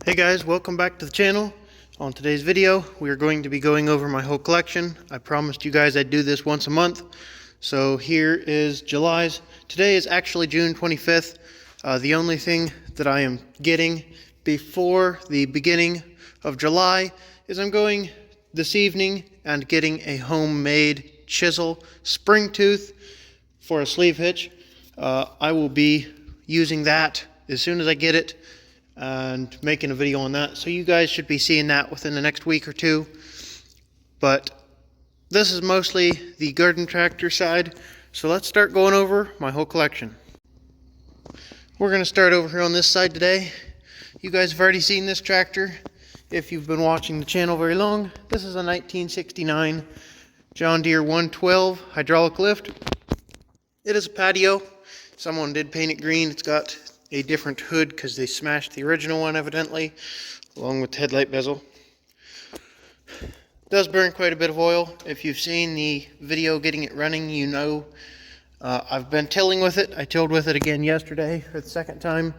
Hey guys, welcome back to the channel. On today's video, we are going to be going over my whole collection. I promised you guys I'd do this once a month. So here is July's. Today is actually June 25th. The only thing that I am getting before the beginning of July is I'm going this evening and getting a homemade chisel spring tooth for a sleeve hitch. I will be using that as soon as I get it and making a video on that. So you guys should be seeing that within the next week or two. But this is mostly the garden tractor side. So let's start going over my whole collection. We're going to start over here on this side today. You guys have already seen this tractor if you've been watching the channel very long. This is a 1969 John Deere 112 hydraulic lift. It is a Patio. Someone did paint it green. It's got a different hood because they smashed the original one evidently, along with the headlight bezel. It does burn quite a bit of oil. If you've seen the video getting it running, you know I've been tilling with it. I tilled with it again yesterday for the second time,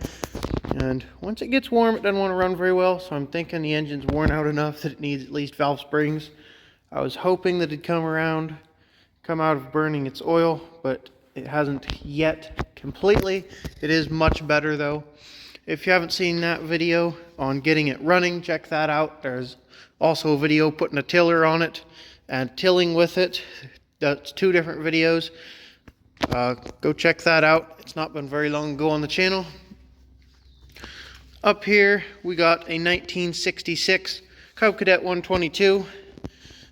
and once it gets warm it doesn't want to run very well, so I'm thinking the engine's worn out enough that it needs at least valve springs. I was hoping that it'd come out of burning its oil, but it hasn't yet completely. It is much better though. If you haven't seen that video on getting it running, check that out. There's also a video putting a tiller on it and tilling with it. That's two different videos. Go check that out. It's not been very long ago on the channel. Up here we got a 1966 Cadet 122.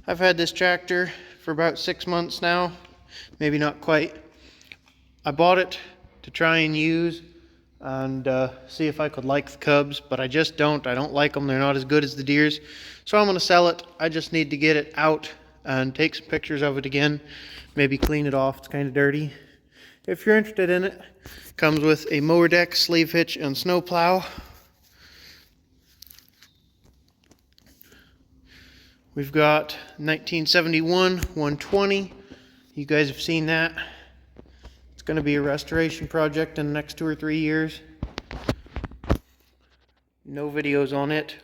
I've had this tractor for about 6 months now, maybe not quite. I bought it to try and use and see if I could like the cubs, but I just don't. I don't like them. They're not as good as the Deeres. So I'm going to sell it. I just need to get it out and take some pictures of it again. Maybe clean it off. It's kind of dirty. If you're interested in it, it comes with a mower deck, sleeve hitch, and snow plow. We've got 1971 120. You guys have seen that. Going to be a restoration project in the next 2 or 3 years. No videos on it.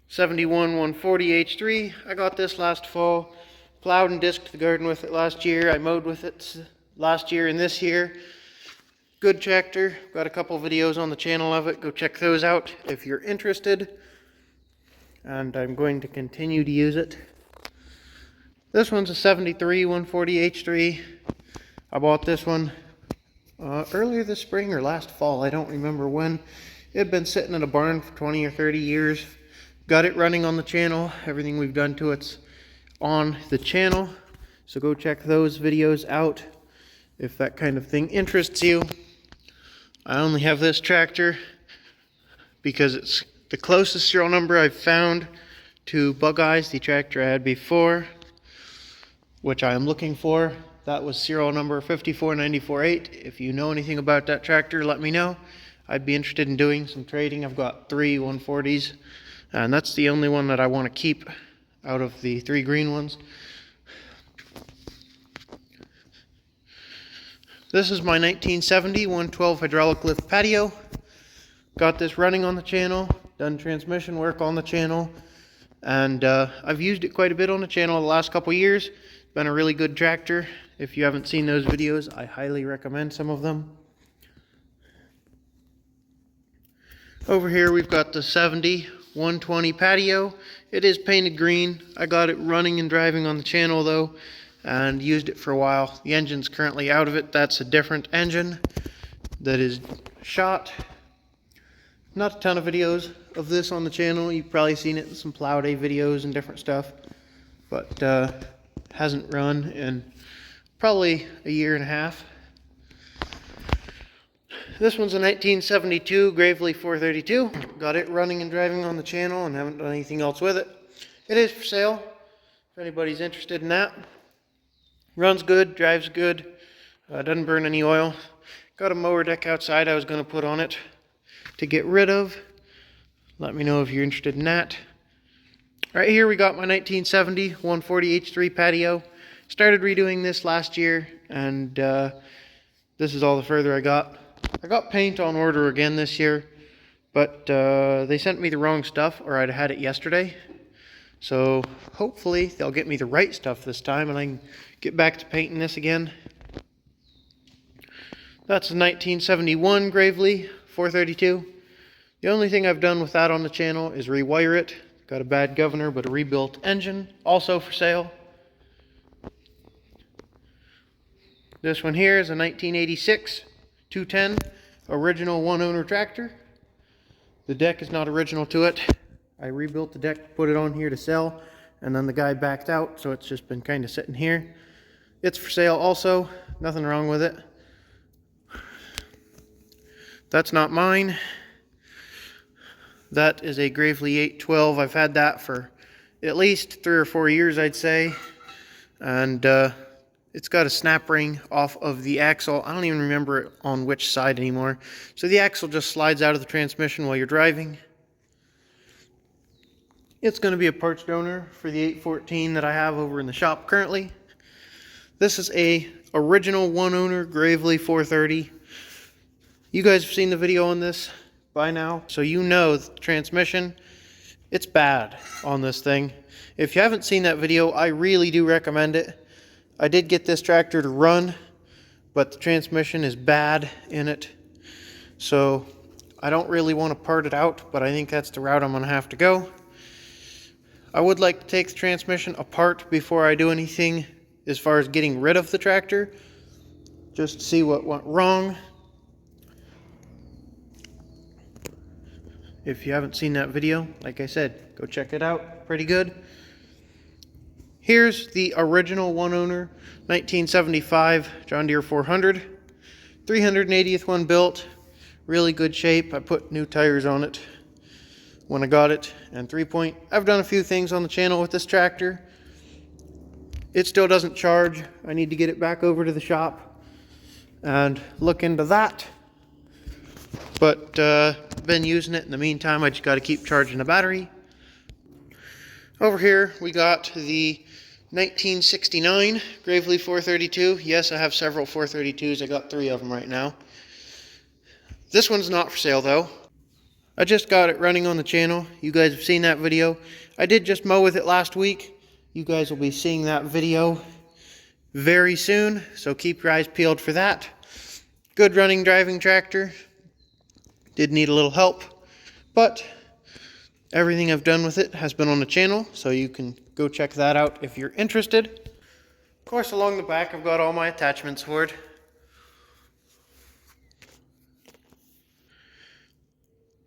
71 140 H3. I got this last fall. Plowed and disked the garden with it last year. I mowed with it last year and this year. Good tractor. Got a couple videos on the channel of it. Go check those out if you're interested. And I'm going to continue to use it. This one's a 73 140 H3. I bought this one earlier this spring or last fall. I don't remember when. It had been sitting in a barn for 20 or 30 years. Got it running on the channel. Everything we've done to it's on the channel. So go check those videos out if that kind of thing interests you. I only have this tractor because it's the closest serial number I've found to Bug Eyes, the tractor I had before, which I am looking for. That was serial number 54948. If you know anything about that tractor, let me know. I'd be interested in doing some trading. I've got 3 140s, and that's the only one that I want to keep out of the 3 green ones. This is my 1970 112 hydraulic lift Patio. Got this running on the channel, done transmission work on the channel, and I've used it quite a bit on the channel the last couple years. Been a really good tractor. If you haven't seen those videos, I highly recommend some of them. Over here we've got the 70 120 Patio. It is painted green. I got it running and driving on the channel though, and used it for a while. The engine's currently out of it. That's a different engine that is shot. Not a ton of videos of this on the channel. You've probably seen it in some plow day videos and different stuff, but hasn't run in probably a year and a half. This one's a 1972 Gravely 432. Got it running and driving on the channel and haven't done anything else with it. It is for sale if anybody's interested in that. Runs good, drives good, doesn't burn any oil. Got a mower deck outside I was going to put on it to get rid of. Let me know if you're interested in that. Right here we got my 1970 140 H3 Patio. Started redoing this last year, and this is all the further I got. I got paint on order again this year but they sent me the wrong stuff, or I'd had it yesterday. So hopefully they'll get me the right stuff this time and I can get back to painting this again. That's a 1971 Gravely 432. The only thing I've done with that on the channel is rewire it. Got a bad governor, but a rebuilt engine, also for sale. This one here is a 1986 210 original one-owner tractor. The deck is not original to it. I rebuilt the deck, put it on here to sell, and then the guy backed out, so it's just been kind of sitting here. It's for sale also, nothing wrong with it. That's not mine. That is a Gravely 812. I've had that for at least 3 or 4 years, I'd say. And it's got a snap ring off of the axle. I don't even remember it on which side anymore. So the axle just slides out of the transmission while you're driving. It's going to be a parts donor for the 814 that I have over in the shop currently. This is a original one-owner Gravely 430. You guys have seen the video on this by now, so you know the transmission, it's bad on this thing. If you haven't seen that video, I really do recommend it. I did get this tractor to run, but the transmission is bad in it. So I don't really want to part it out, but I think that's the route I'm going to have to go. I would like to take the transmission apart before I do anything as far as getting rid of the tractor, just to see what went wrong. If you haven't seen that video, like I said, go check it out. Pretty good. Here's the original one-owner 1975 John Deere 400. 380th one built. Really good shape. I put new tires on it when I got it. And 3-point. I've done a few things on the channel with this tractor. It still doesn't charge. I need to get it back over to the shop and look into that. But been using it in the meantime. I just got to keep charging the battery. Over here we got the 1969 Gravely 432. Yes, I have several 432s. I got 3 of them right now. This one's not for sale though. I just got it running on the channel. You guys have seen that video. I did just mow with it last week. You guys will be seeing that video very soon, so keep your eyes peeled for that. Good running driving tractor. Did need a little help, but everything I've done with it has been on the channel, so you can go check that out if you're interested. Of course, along the back I've got all my attachments for it.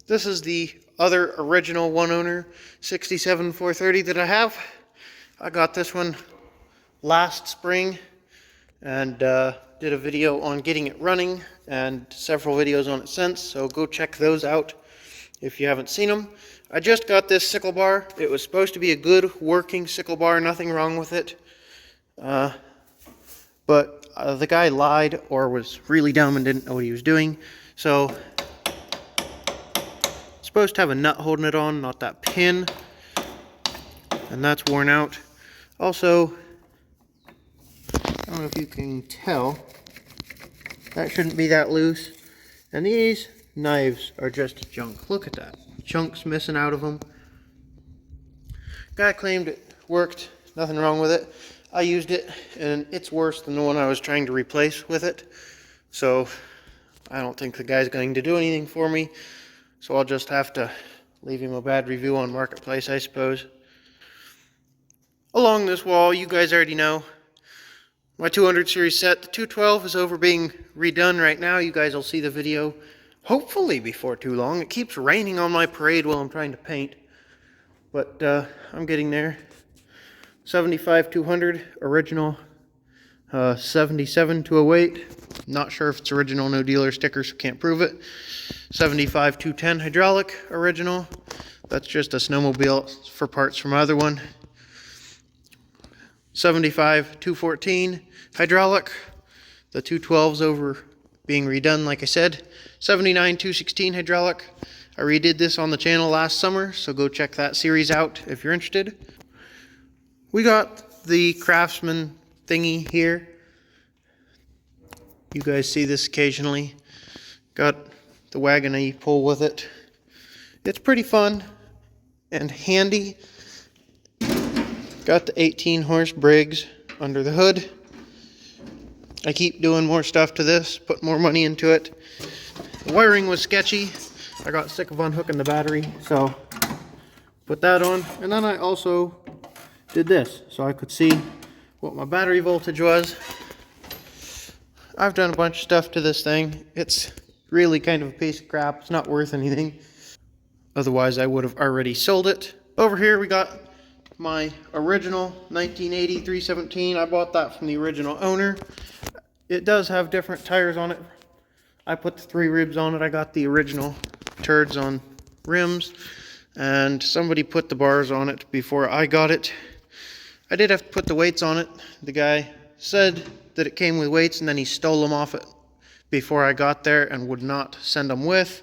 This is the other original one-owner 67 430 that I have. I got this one last spring and did a video on getting it running and several videos on it since, so go check those out if you haven't seen them. I just got this sickle bar. It was supposed to be a good working sickle bar, nothing wrong with it. But the guy lied or was really dumb and didn't know what he was doing. So it's supposed to have a nut holding it on, not that pin. And that's worn out. Also, I don't know if you can tell, that shouldn't be that loose. And these knives are just junk. Look at that. Chunks missing out of them. Guy claimed it worked. Nothing wrong with it. I used it and it's worse than the one I was trying to replace with it. So I don't think the guy's going to do anything for me. So I'll just have to leave him a bad review on Marketplace, I suppose. Along this wall, you guys already know, my 200 series set, the 212 is over being redone right now. You guys will see the video hopefully before too long. It keeps raining on my parade while I'm trying to paint, but I'm getting there. 75 200 original, 77 208. Not sure if it's original, no dealer sticker, so can't prove it. 75 210 hydraulic original. That's just a snowmobile for parts from my other one. 75 214 hydraulic. The 212's over being redone, like I said. 79 216 hydraulic. I redid this on the channel last summer, so go check that series out if you're interested. We got the Craftsman thingy here. You guys see this occasionally. Got the wagon I pull with it. It's pretty fun and handy. Got the 18 horse Briggs under the hood. I keep doing more stuff to this, put more money into it. The wiring was sketchy. I got sick of unhooking the battery, so put that on. And then I also did this so I could see what my battery voltage was. I've done a bunch of stuff to this thing. It's really kind of a piece of crap. It's not worth anything. Otherwise, I would have already sold it. Over here, we got my original 1980 317. I bought that from the original owner. It does have different tires on it. I put the 3 ribs on it. I got the original turds on rims, and somebody put the bars on it before I got it. I did have to put the weights on it. The guy said that it came with weights, and then he stole them off it before I got there and would not send them with.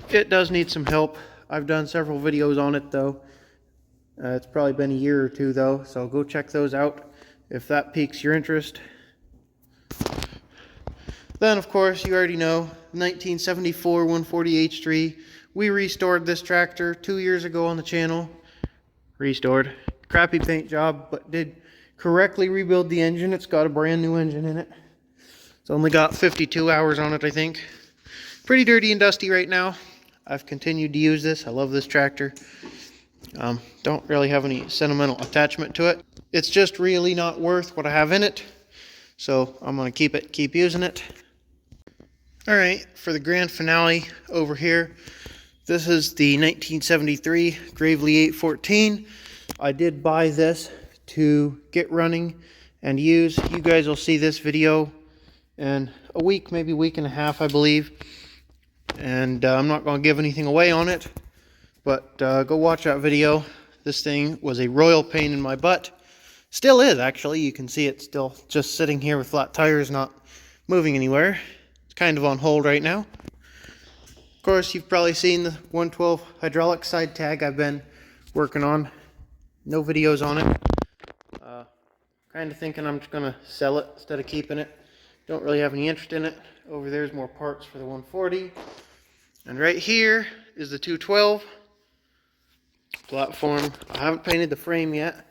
It does need some help. I've done several videos on it though. It's probably been a year or two though, so go check those out if that piques your interest. Then of course, you already know, 1974 140H3. We restored this tractor 2 years ago on the channel. Restored. Crappy paint job, but did correctly rebuild the engine. It's got a brand new engine in it. It's only got 52 hours on it, I think. Pretty dirty and dusty right now. I've continued to use this. I love this tractor. Don't really have any sentimental attachment to it. It's just really not worth what I have in it. So I'm going to keep using it. Alright, for the grand finale over here, this is the 1973 Gravely 814. I did buy this to get running and use. You guys will see this video in a week, maybe a week and a half, I believe. And I'm not going to give anything away on it, but go watch that video. This thing was a royal pain in my butt. Still is, actually. You can see it still just sitting here with flat tires, not moving anywhere. It's kind of on hold right now. Of course, you've probably seen the 112 hydraulic side tag I've been working on. No videos on it. Kind of thinking I'm just going to sell it instead of keeping it. Don't really have any interest in it. Over there's more parts for the 140. And right here is the 212 platform. I haven't painted the frame yet.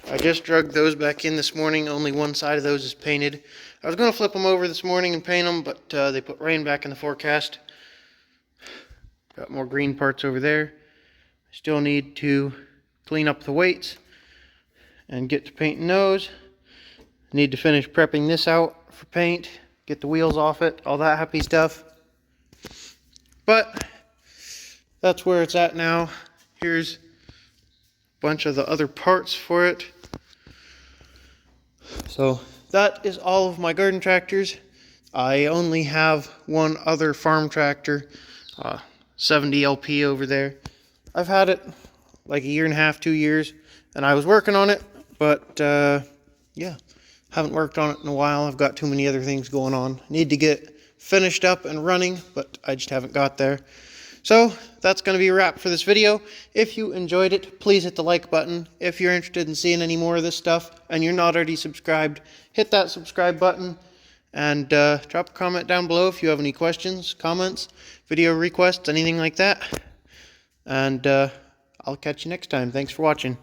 I just drug those back in this morning. Only one side of those is painted. I was going to flip them over this morning and paint them, but they put rain back in the forecast. Got more green parts over there. I still need to clean up the weights and get to painting those. Need to finish prepping this out for paint, get the wheels off it, all that happy stuff. But that's where it's at now. Here's a bunch of the other parts for it. So that is all of my garden tractors. I only have one other farm tractor, 70 LP over there. I've had it like a year and a half, 2 years, and I was working on it, but yeah, haven't worked on it in a while. I've got too many other things going on. Need to get finished up and running, but I just haven't got there. So that's going to be a wrap for this video. If you enjoyed it, please hit the like button. If you're interested in seeing any more of this stuff and you're not already subscribed, hit that subscribe button and drop a comment down below if you have any questions, comments, video requests, anything like that. And I'll catch you next time. Thanks for watching.